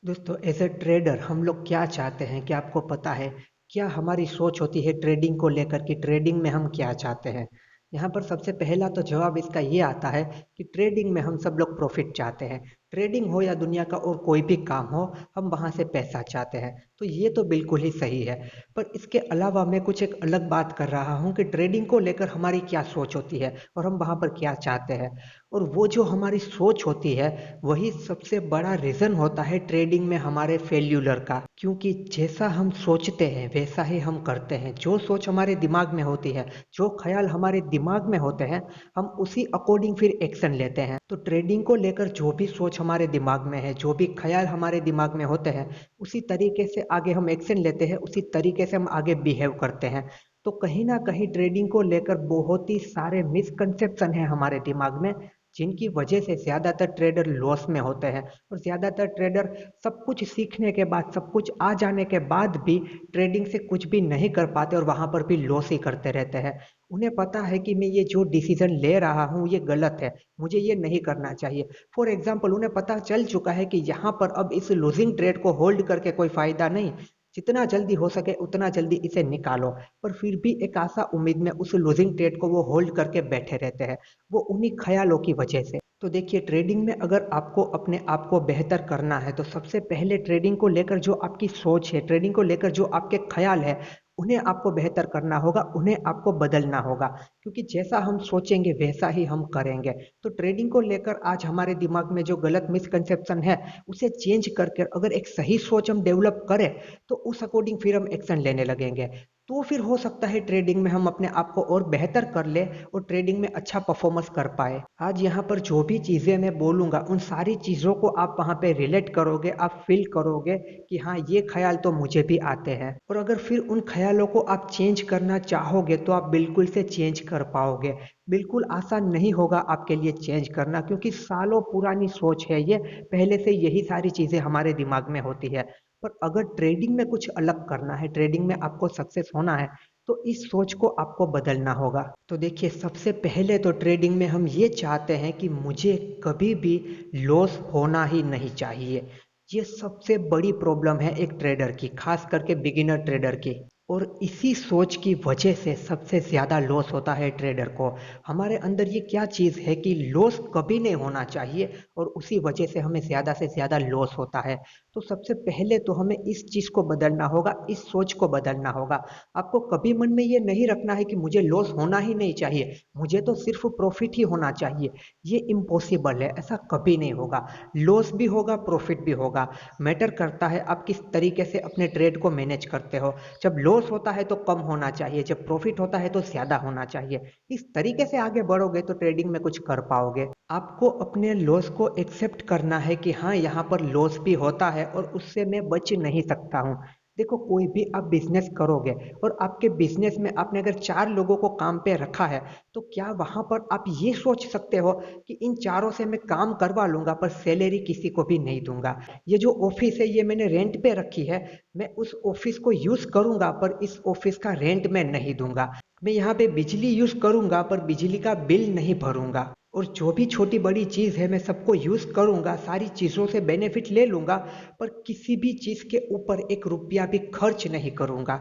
दोस्तों as a trader हम लोग क्या चाहते हैं कि आपको पता है क्या हमारी सोच होती है ट्रेडिंग को लेकर कि ट्रेडिंग में हम क्या चाहते हैं। यहाँ पर सबसे पहला तो जवाब इसका ये आता है कि ट्रेडिंग में हम सब लोग प्रॉफिट चाहते हैं। ट्रेडिंग हो या दुनिया का और कोई भी काम हो, हम वहाँ से पैसा चाहते हैं। तो ये तो बिल्कुल ही सही है। पर इसके अलावा मैं कुछ एक अलग बात कर रहा हूँ कि ट्रेडिंग को लेकर हमारी क्या सोच होती है और हम वहाँ पर क्या चाहते हैं। और वो जो हमारी सोच होती है वही सबसे बड़ा रीज़न होता है ट्रेडिंग में हमारे फेल्यूलर का। क्योंकि जैसा हम सोचते हैं वैसा ही हम करते हैं। जो सोच हमारे दिमाग में होती है, जो ख्याल हमारे दिमाग में होते हैं, हम उसी अकॉर्डिंग फिर एक्शन लेते हैं। तो ट्रेडिंग को लेकर जो भी सोच हमारे दिमाग में है, जो भी ख्याल हमारे दिमाग में होते हैं, उसी तरीके से आगे हम एक्शन लेते हैं, उसी तरीके से हम आगे बिहेव करते हैं। तो कहीं ना कहीं ट्रेडिंग को लेकर बहुत ही सारे मिसकंसेप्शन है हमारे दिमाग में, जिनकी वजह से ज़्यादातर ट्रेडर लॉस में होते हैं। और ज़्यादातर ट्रेडर सब कुछ सीखने के बाद, सब कुछ आ जाने के बाद भी ट्रेडिंग से कुछ भी नहीं कर पाते और वहाँ पर भी लॉस ही करते रहते हैं। उन्हें पता है कि मैं ये जो डिसीजन ले रहा हूँ ये गलत है, मुझे ये नहीं करना चाहिए। फॉर एग्जाम्पल उन्हें पता चल चुका है कि यहाँ पर अब इस लूजिंग ट्रेड को होल्ड करके कोई फ़ायदा नहीं, जितना जल्दी हो सके उतना जल्दी इसे निकालो। पर फिर भी एक आशा उम्मीद में उस लूजिंग ट्रेड को वो होल्ड करके बैठे रहते हैं, वो उन्हीं ख्यालों की वजह से। तो देखिए ट्रेडिंग में अगर आपको अपने आप को बेहतर करना है तो सबसे पहले ट्रेडिंग को लेकर जो आपकी सोच है, ट्रेडिंग को लेकर जो आपके ख्याल है, उन्हें आपको बेहतर करना होगा, उन्हें आपको बदलना होगा। क्योंकि जैसा हम सोचेंगे वैसा ही हम करेंगे। तो ट्रेडिंग को लेकर आज हमारे दिमाग में जो गलत मिसकंसेप्शन है, उसे चेंज करके अगर एक सही सोच हम डेवलप करें तो उस अकॉर्डिंग फिर हम एक्शन लेने लगेंगे। तो फिर हो सकता है ट्रेडिंग में हम अपने आप को और बेहतर कर ले और ट्रेडिंग में अच्छा परफॉर्मेंस कर पाए। आज यहाँ पर जो भी चीज़ें मैं बोलूँगा उन सारी चीज़ों को आप वहाँ पे रिलेट करोगे, आप फील करोगे कि हाँ ये ख्याल तो मुझे भी आते हैं। और अगर फिर उन ख्यालों को आप चेंज करना चाहोगे तो आप बिल्कुल से चेंज कर पाओगे। बिल्कुल आसान नहीं होगा आपके लिए चेंज करना, क्योंकि सालों पुरानी सोच है ये, पहले से यही सारी चीज़ें हमारे दिमाग में होती है। पर अगर ट्रेडिंग में कुछ अलग करना है, ट्रेडिंग में आपको सक्सेस होना है, तो इस सोच को आपको बदलना होगा। तो देखिए सबसे पहले तो ट्रेडिंग में हम ये चाहते हैं कि मुझे कभी भी लॉस होना ही नहीं चाहिए। ये सबसे बड़ी प्रॉब्लम है एक ट्रेडर की, खास करके बिगिनर ट्रेडर की। और इसी सोच की वजह से सबसे ज़्यादा लॉस होता है ट्रेडर को। हमारे अंदर ये क्या चीज़ है कि लॉस कभी नहीं होना चाहिए, और उसी वजह से हमें ज़्यादा से ज़्यादा लॉस होता है। तो सबसे पहले तो हमें इस चीज़ को बदलना होगा, इस सोच को बदलना होगा। आपको कभी मन में ये नहीं रखना है कि मुझे लॉस होना ही नहीं चाहिए, मुझे तो सिर्फ प्रॉफिट ही होना चाहिए। ये इम्पॉसिबल है, ऐसा कभी नहीं होगा। लॉस भी होगा, प्रॉफिट भी होगा। मैटर करता है आप किस तरीके से अपने ट्रेड को मैनेज करते हो। जब लॉस होता है तो कम होना चाहिए, जब प्रॉफिट होता है तो ज़्यादा होना चाहिए। इस तरीके से आगे बढ़ोगे तो ट्रेडिंग में कुछ कर पाओगे। आपको अपने लॉस को एक्सेप्ट करना है कि हाँ यहाँ पर लॉस भी होता है और उससे मैं बच नहीं सकता हूँ। देखो कोई भी आप बिजनेस करोगे और आपके बिजनेस में आपने अगर 4 लोगों को काम पे रखा है, तो क्या वहां पर आप ये सोच सकते हो कि इन चारों से मैं काम करवा लूंगा पर सैलरी किसी को भी नहीं दूंगा। ये जो ऑफिस है ये मैंने रेंट पे रखी है, मैं उस ऑफिस को यूज करूंगा पर इस ऑफिस का रेंट मैं नहीं दूंगा। मैं यहाँ पे बिजली यूज करूंगा पर बिजली का बिल नहीं भरूंगा। और जो भी छोटी बड़ी चीज़ है मैं सबको यूज़ करूंगा, सारी चीज़ों से बेनिफिट ले लूंगा, पर किसी भी चीज़ के ऊपर 1 रुपया भी खर्च नहीं करूंगा।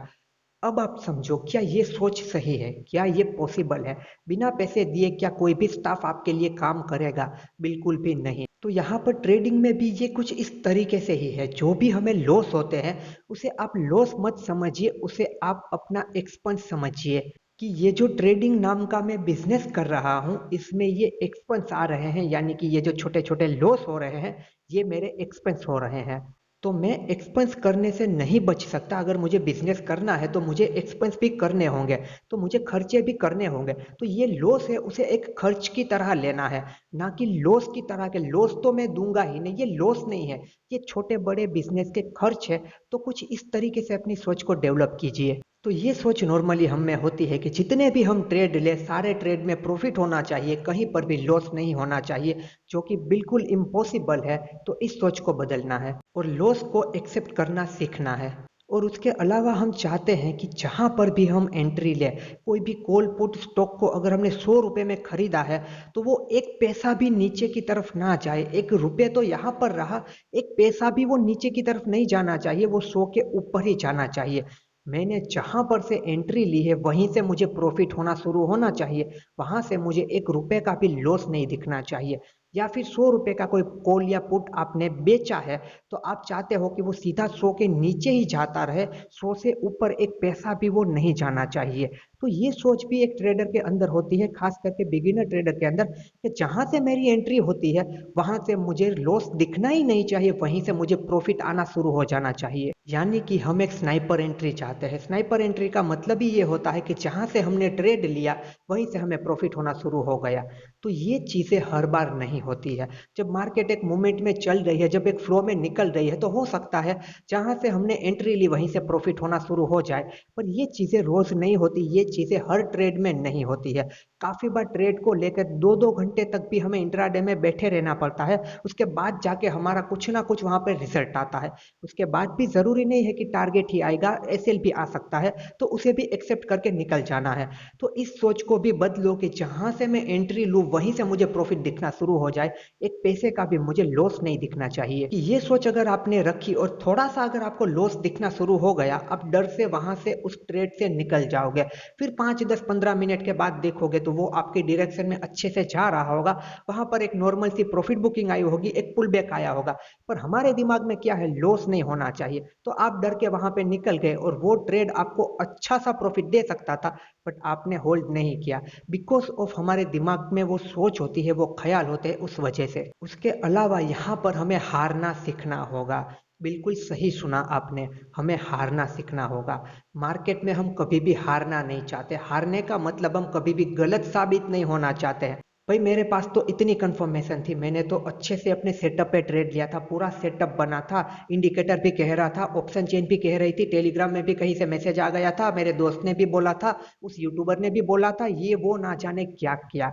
अब आप समझो क्या ये सोच सही है, क्या ये पॉसिबल है। बिना पैसे दिए क्या कोई भी स्टाफ आपके लिए काम करेगा? बिल्कुल भी नहीं। तो यहाँ पर ट्रेडिंग में भी ये कुछ इस तरीके से ही है। जो भी हमें लॉस होते हैं उसे आप लॉस मत समझिए, उसे आप अपना एक्सपेंस समझिए कि ये जो ट्रेडिंग नाम का मैं बिजनेस कर रहा हूँ इसमें ये एक्सपेंस आ रहे हैं, यानी कि ये जो छोटे छोटे लॉस हो रहे हैं ये मेरे एक्सपेंस हो रहे हैं। तो मैं एक्सपेंस करने से नहीं बच सकता। अगर मुझे बिजनेस करना है तो मुझे एक्सपेंस भी करने होंगे, तो मुझे खर्चे भी करने होंगे। तो ये लॉस है उसे एक खर्च की तरह लेना है, ना कि लॉस की तरह के। लॉस तो मैं दूंगा ही नहीं, ये लॉस नहीं है, ये छोटे बड़े बिजनेस के खर्च है। तो कुछ इस तरीके से अपनी सोच को डेवलप कीजिए। तो ये सोच नॉर्मली हम में होती है कि जितने भी हम ट्रेड ले सारे ट्रेड में प्रॉफिट होना चाहिए, कहीं पर भी लॉस नहीं होना चाहिए, जो कि बिल्कुल इम्पॉसिबल है। तो इस सोच को बदलना है और लॉस को एक्सेप्ट करना सीखना है। और उसके अलावा हम चाहते हैं कि जहाँ पर भी हम एंट्री लें, कोई भी कॉल पुट स्टॉक को अगर हमने 100 रुपए में खरीदा है, तो वो एक पैसा भी नीचे की तरफ ना जाए। एक रुपए तो यहाँ पर रहा, एक पैसा भी वो नीचे की तरफ नहीं जाना चाहिए, वो 100 के ऊपर ही जाना चाहिए। मैंने जहाँ पर से एंट्री ली है वहीं से मुझे प्रॉफिट होना शुरू होना चाहिए। वहां से मुझे एक रुपए का भी लॉस नहीं दिखना चाहिए। या फिर 100 रुपए का कोई कॉल या पुट आपने बेचा है, तो आप चाहते हो कि वो सीधा 100 के नीचे ही जाता रहे, 100 से ऊपर एक पैसा भी वो नहीं जाना चाहिए। तो ये सोच भी एक ट्रेडर के अंदर होती है, खास करके बिगिनर ट्रेडर के अंदर, कि जहां से मेरी एंट्री होती है वहां से मुझे लॉस दिखना ही नहीं चाहिए, वहीं से मुझे प्रॉफिट आना शुरू हो जाना चाहिए। यानी कि हम एक स्नाइपर एंट्री चाहते हैं। स्नाइपर एंट्री का मतलब ही ये होता है कि जहां से हमने ट्रेड लिया वहीं से हमें प्रॉफिट होना शुरू हो गया। तो ये चीजें हर बार नहीं होती है। जब मार्केट एक मूवमेंट में चल रही है, जब एक फ्लो में निकल रही है, तो हो सकता है जहां से हमने एंट्री ली वहीं से प्रॉफिट होना शुरू हो जाए। पर ये चीजें रोज नहीं होती, ये चीजें हर ट्रेड में नहीं होती है। काफी बार ट्रेड को लेकर 2-2 घंटे तक भी हमें इंट्राडे में बैठे रहना पड़ता है, उसके बाद जाके हमारा कुछ ना कुछ वहां पर रिजल्ट आता है। उसके बाद भी जरूरी नहीं है कि टारगेट ही आएगा, एसएल भी आ सकता है, तो उसे भी एक्सेप्ट करके निकल जाना है। तो इस सोच को भी बदलो कि जहां से मैं एंट्री लूं वहीं से मुझे प्रॉफिट दिखना शुरू हो जाए, एक पैसे का भी मुझे लॉस नहीं दिखना चाहिए। कि ये सोच अगर आपने रखी और थोड़ा सा अगर आपको लॉस दिखना शुरू हो गया, आप डर से वहां से उस ट्रेड से निकल जाओगे। फिर 5-10-15 मिनट के बाद देखोगे तो वो आपके डायरेक्शन में अच्छे से जा रहा होगा, वहां पर एक नॉर्मल सी प्रॉफिट बुकिंग आई होगी, एक पुल बैक आया होगा। पर हमारे दिमाग में क्या है, लॉस नहीं होना चाहिए, तो आप डर के वहां पे निकल गए और वो ट्रेड आपको अच्छा सा प्रॉफिट दे सकता था, बट आपने होल्ड नहीं किया। बिकॉज ऑफ हमारे दिमाग में वो सोच होती है, वो ख्याल होते हैं, उस वजह से। उसके अलावा यहाँ पर हमें हारना सीखना होगा। बिल्कुल सही सुना आपने, हमें हारना सीखना होगा। मार्केट में हम कभी भी हारना नहीं चाहते। हारने का मतलब हम कभी भी गलत साबित नहीं होना चाहते हैं। भाई मेरे पास तो इतनी कंफर्मेशन थी, मैंने तो अच्छे से अपने सेटअप पे ट्रेड लिया था, पूरा सेटअप बना था, इंडिकेटर भी कह रहा था, ऑप्शन चेन भी कह रही थी, टेलीग्राम में भी कहीं से मैसेज आ गया था, मेरे दोस्त ने भी बोला था, उस यूट्यूबर ने भी बोला था, ये वो ना जाने क्या किया।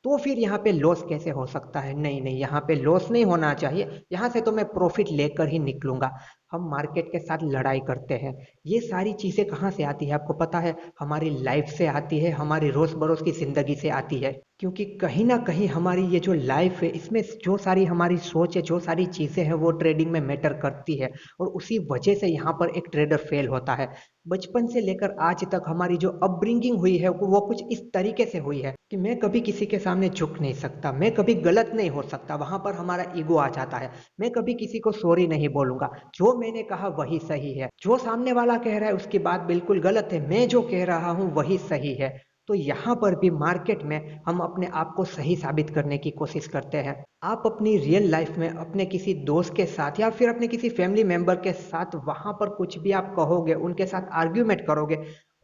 तो फिर यहाँ पे लॉस कैसे हो सकता है? नहीं नहीं, यहाँ पे लॉस नहीं होना चाहिए, यहाँ से तो मैं प्रॉफिट लेकर ही निकलूंगा। हम मार्केट के साथ लड़ाई करते हैं। ये सारी चीजें कहाँ से आती है आपको पता है? हमारी लाइफ से आती है, हमारी रोज बरोज की जिंदगी से आती है। क्योंकि कहीं ना कहीं हमारी ये जो लाइफ है, इसमें जो सारी हमारी सोच है, जो सारी चीजें हैं, वो ट्रेडिंग में मैटर करती है। और उसी वजह से यहाँ पर एक ट्रेडर फेल होता है। बचपन से लेकर आज तक हमारी जो अपब्रिंगिंग हुई है वो कुछ इस तरीके से हुई है कि मैं कभी किसी के सामने झुक नहीं सकता, मैं कभी गलत नहीं हो सकता, वहां पर हमारा ईगो आ जाता है। मैं कभी किसी को सॉरी नहीं बोलूंगा, जो मैंने कहा वही सही है, जो सामने वाला कह रहा है उसकी बात बिल्कुल गलत है, मैं जो कह रहा हूं वही सही है। तो यहाँ पर भी मार्केट में हम अपने आप को सही साबित करने की कोशिश करते हैं। आप अपनी रियल लाइफ में अपने किसी दोस्त के साथ या फिर अपने किसी फैमिली मेंबर के साथ वहां पर कुछ भी आप कहोगे, उनके साथ आर्ग्यूमेंट करोगे,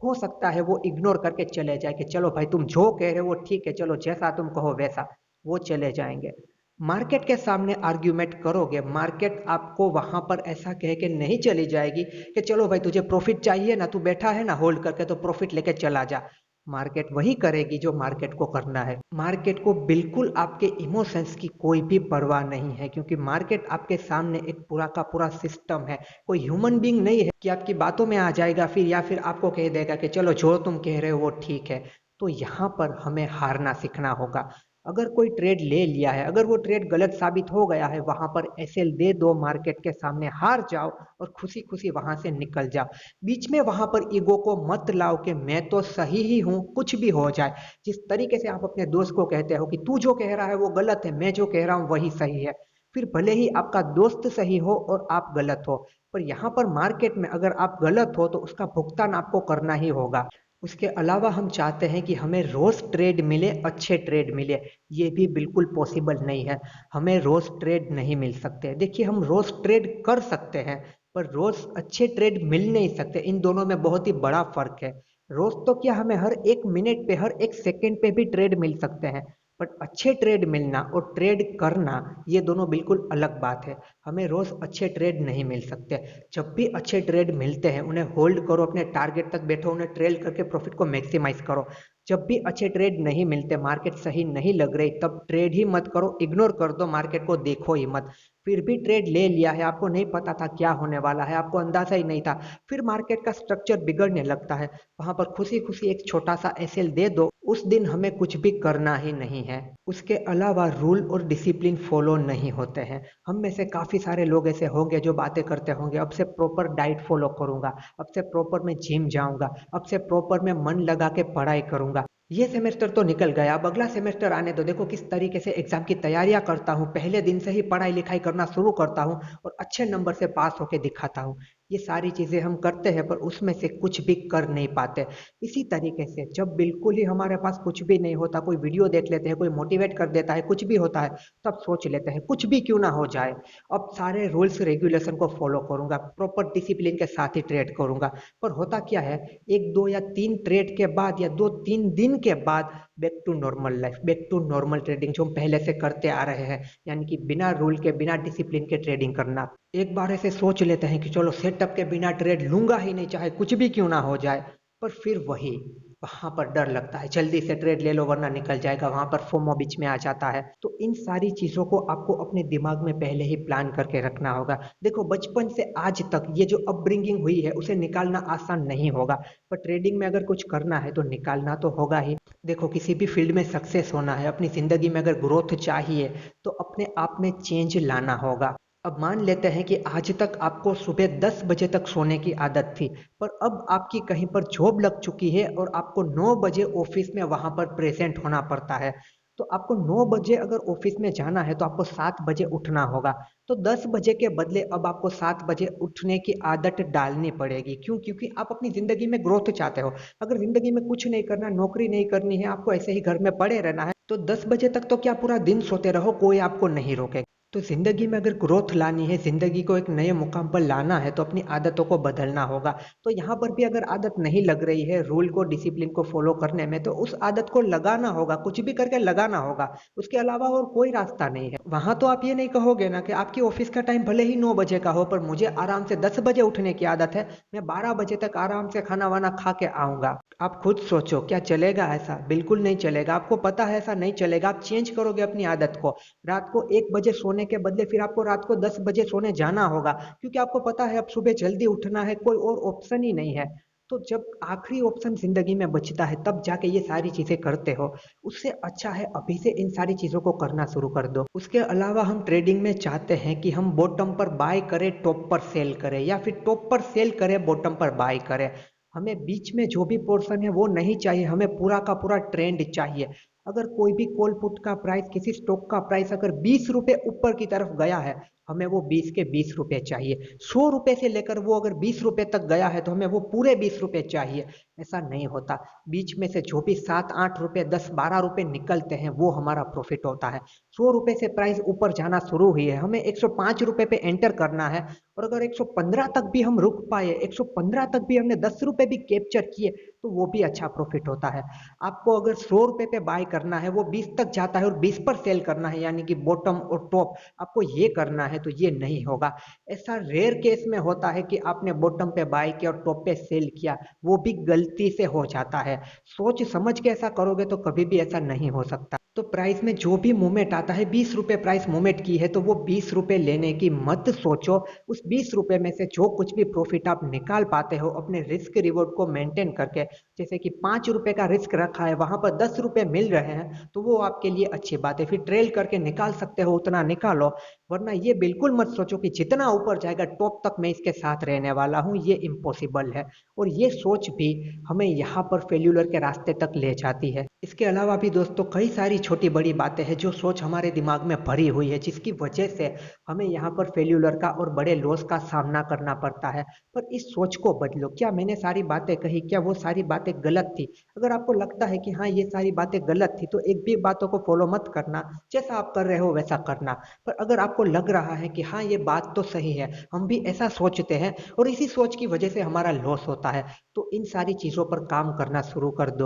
हो सकता है वो इग्नोर करके चले जाए कि चलो भाई तुम जो कह रहे हो वो ठीक है, चलो जैसा तुम कहो वैसा, वो चले जाएंगे। मार्केट के सामने आर्ग्यूमेंट करोगे, मार्केट आपको वहां पर ऐसा कह के नहीं चली जाएगी कि चलो भाई तुझे प्रॉफिट चाहिए ना, तू बैठा है ना होल्ड करके, तो प्रॉफिट लेके चला जा। मार्केट वही करेगी जो मार्केट को करना है। मार्केट को बिल्कुल आपके इमोशंस की कोई भी परवाह नहीं है, क्योंकि मार्केट आपके सामने एक पूरा का पूरा सिस्टम है। कोई ह्यूमन बीइंग नहीं है कि आपकी बातों में आ जाएगा फिर या फिर आपको कह देगा कि चलो जो तुम कह रहे हो वो ठीक है। तो यहाँ पर हमें हारना सीखना होगा। अगर कोई ट्रेड ले लिया है, अगर वो ट्रेड गलत साबित हो गया है, वहां पर एसएल दे दो, मार्केट के सामने हार जाओ और खुशी खुशी वहां से निकल जाओ। बीच में वहां पर ईगो को मत लाओ कि मैं तो सही ही हूं, कुछ भी हो जाए। जिस तरीके से आप अपने दोस्त को कहते हो कि तू जो कह रहा है वो गलत है, मैं जो कह रहा हूं वही सही है, फिर भले ही आपका दोस्त सही हो और आप गलत हो, पर यहाँ पर मार्केट में अगर आप गलत हो तो उसका भुगतान आपको करना ही होगा। उसके अलावा हम चाहते हैं कि हमें रोज ट्रेड मिले, अच्छे ट्रेड मिले। ये भी बिल्कुल पॉसिबल नहीं है। हमें रोज ट्रेड नहीं मिल सकते। देखिए हम रोज ट्रेड कर सकते हैं, पर रोज अच्छे ट्रेड मिल नहीं सकते। इन दोनों में बहुत ही बड़ा फर्क है। रोज तो क्या, हमें हर एक मिनट पे, हर एक सेकंड पे भी ट्रेड मिल सकते हैं, बट अच्छे ट्रेड मिलना और ट्रेड करना, ये दोनों बिल्कुल अलग बात है। हमें रोज अच्छे ट्रेड नहीं मिल सकते। जब भी अच्छे ट्रेड मिलते हैं उन्हें होल्ड करो, अपने टारगेट तक बैठो, उन्हें ट्रेल करके प्रॉफिट को मैक्सिमाइज करो। जब भी अच्छे ट्रेड नहीं मिलते, मार्केट सही नहीं लग रही, तब ट्रेड ही मत करो, इग्नोर कर दो, मार्केट को देखो ही मत। फिर भी ट्रेड ले लिया है, आपको नहीं पता था क्या होने वाला है, आपको अंदाजा ही नहीं था, फिर मार्केट का स्ट्रक्चर बिगड़ने लगता है, वहां पर खुशी खुशी एक छोटा सा एसएल दे दो, उस दिन हमें कुछ भी करना ही नहीं है। उसके अलावा रूल और डिसिप्लिन फॉलो नहीं होते हैं। हम में से काफी सारे लोग ऐसे होंगे जो बातें करते होंगे, अब से प्रॉपर डाइट फॉलो करूंगा, अब से प्रॉपर मैं जिम जाऊंगा, अब से प्रॉपर मैं मन लगा के पढ़ाई करूंगा। ये सेमेस्टर तो निकल गया, अब अगला सेमेस्टर आने दो, देखो किस तरीके से एग्जाम की तैयारियां करता हूँ, पहले दिन से ही पढ़ाई लिखाई करना शुरू करता हूँ और अच्छे नंबर से पास होके दिखाता हूँ। ये सारी चीजें हम करते हैं पर उसमें से कुछ भी कर नहीं पाते। इसी तरीके से जब बिल्कुल ही हमारे पास कुछ भी नहीं होता, कोई वीडियो देख लेते हैं, कोई मोटिवेट कर देता है, कुछ भी होता है, तब सोच लेते हैं कुछ भी क्यों ना हो जाए, अब सारे रूल्स रेगुलेशन को फॉलो करूंगा, प्रॉपर डिसिप्लिन के साथ ही ट्रेड करूंगा। पर होता क्या है, एक दो या तीन ट्रेड के बाद या दो तीन दिन के बाद back to normal life, back to normal trading जो हम पहले से करते आ रहे हैं, यानी कि बिना रूल के बिना डिसिप्लिन के ट्रेडिंग करना। एक बार ऐसे सोच लेते हैं कि चलो सेटअप के बिना ट्रेड लूंगा ही नहीं, चाहे कुछ भी क्यों ना हो जाए, पर फिर वही वहां पर डर लगता है, जल्दी से ट्रेड ले लो वरना निकल जाएगा, वहां पर फोमो बीच में आ जाता है। तो इन सारी चीजों को आपको अपने दिमाग में पहले ही प्लान करके रखना होगा। देखो बचपन से आज तक ये जो अपब्रिंगिंग हुई है उसे निकालना आसान नहीं होगा, पर ट्रेडिंग में अगर कुछ करना है तो निकालना तो होगा ही। देखो किसी भी फील्ड में सक्सेस होना है, अपनी जिंदगी में अगर ग्रोथ चाहिए, तो अपने आप में चेंज लाना होगा। अब मान लेते हैं कि आज तक आपको सुबह 10 बजे तक सोने की आदत थी, पर अब आपकी कहीं पर जॉब लग चुकी है और आपको 9 बजे ऑफिस में वहां पर प्रेजेंट होना पड़ता है। तो आपको 9 बजे अगर ऑफिस में जाना है तो आपको 7 बजे उठना होगा। तो 10 बजे के बदले अब आपको 7 बजे उठने की आदत डालनी पड़ेगी। क्यों? क्योंकि आप अपनी जिंदगी में ग्रोथ चाहते हो। अगर जिंदगी में कुछ नहीं करना, नौकरी नहीं करनी है, आपको ऐसे ही घर में पड़े रहना है, तो 10 बजे तक तो क्या पूरा दिन सोते रहो, कोई आपको नहीं रोकेगा। तो जिंदगी में अगर ग्रोथ लानी है, जिंदगी को एक नए मुकाम पर लाना है, तो अपनी आदतों को बदलना होगा। तो यहाँ पर भी अगर आदत नहीं लग रही है रूल को डिसिप्लिन को फॉलो करने में, तो उस आदत को लगाना होगा, कुछ भी करके लगाना होगा। उसके अलावा और कोई रास्ता नहीं है। वहां तो आप ये नहीं कहोगे ना कि आपकी ऑफिस का टाइम भले ही 9 बजे का हो, पर मुझे आराम से 10 बजे उठने की आदत है, मैं 12 बजे तक आराम से खाना वाना खा के आऊंगा। आप खुद सोचो क्या चलेगा ऐसा? बिल्कुल नहीं चलेगा। आपको पता है ऐसा नहीं चलेगा। आप चेंज करोगे अपनी आदत को, रात को 1 बजे सोने के बदले फिर आपको रात को 10 बजे सोने जाना होगा, क्योंकि आपको पता है अब सुबह जल्दी उठना है, कोई और ऑप्शन ही नहीं है। तो जब आखिरी ऑप्शन जिंदगी में बचता है तब जाके ये सारी चीजें करते हो, उससे अच्छा है अभी से इन सारी चीजों को करना शुरू कर दो। उसके अलावा हम ट्रेडिंग में चाहते हैं कि हम बॉटम पर बाय करें, टॉप पर सेल करें, या फिर टॉप पर सेल करें, बॉटम पर बाय करें। हमें बीच में जो भी पोर्शन है वो नहीं चाहिए, हमें पूरा का पूरा ट्रेंड चाहिए। अगर कोई भी कॉल पुट का प्राइस, किसी स्टॉक का प्राइस अगर 20 रुपए ऊपर की तरफ गया है, हमें वो 20 के 20 रुपए चाहिए। 100 रुपए से लेकर वो अगर 20 रुपए तक गया है तो हमें वो पूरे 20 रुपए चाहिए। ऐसा नहीं होता। बीच में से जो भी 7 8 रुपए 10 12 रुपए निकलते हैं वो हमारा प्रॉफिट होता है। 100 रुपए से प्राइस ऊपर जाना शुरू हुई है, हमें 105 रुपए पे एंटर करना है, और अगर 115 तक भी हम रुक पाए, 115 तक भी हमने 10 रुपए भी कैप्चर किए, तो वो भी अच्छा प्रॉफिट होता है। आपको अगर 100 रुपए पे बाय करना है, वो 20 तक जाता है और 20 पर सेल करना है, यानी कि बॉटम और टॉप आपको ये करना है, तो ये नहीं होगा। ऐसा रेयर केस में होता है कि आपने बॉटम पे बाय किया और टॉप पे सेल किया, वो भी गलती से हो जाता है। सोच समझ के ऐसा करोगे तो कभी भी ऐसा नहीं हो सकता। तो प्राइस में जो भी मूवमेंट आता है, 20 रुपए प्राइस मूवमेंट की है तो वो 20 रुपए लेने की मत सोचो। उस 20 रुपए में से जो कुछ भी प्रॉफिट आप निकाल पाते हो अपने रिस्क रिवॉर्ड को मेंटेन करके, जैसे कि 5 रुपए का रिस्क रखा है, वहां पर 10 रुपए मिल रहे हैं, तो वो आपके लिए अच्छी बात है। फिर ट्रेल करके निकाल सकते हो उतना निकालो, वरना ये बिल्कुल मत सोचो कि जितना ऊपर जाएगा टॉप तक मैं इसके साथ रहने वाला हूँ, ये इम्पॉसिबल है। और ये सोच भी हमें यहाँ पर फेल्यूलर के रास्ते तक ले जाती है। इसके अलावा भी दोस्तों कई सारी छोटी बड़ी बातें हैं जो सोच हमारे दिमाग में भरी हुई है, जिसकी वजह से हमें यहाँ पर फेल्यूलर का और बड़े लॉस का सामना करना पड़ता है। पर इस सोच को बदलो। क्या मैंने सारी बातें कही, क्या वो सारी बातें गलत थी? अगर आपको लगता है कि हाँ ये सारी बातें गलत थी, तो एक भी बातों को फॉलो मत करना, जैसा आप कर रहे हो वैसा करना। पर अगर आपको लग रहा है कि हाँ ये बात तो सही है, हम भी ऐसा सोचते हैं और इसी सोच की वजह से हमारा लॉस होता है, तो इन सारी चीजों पर काम करना शुरू कर दो।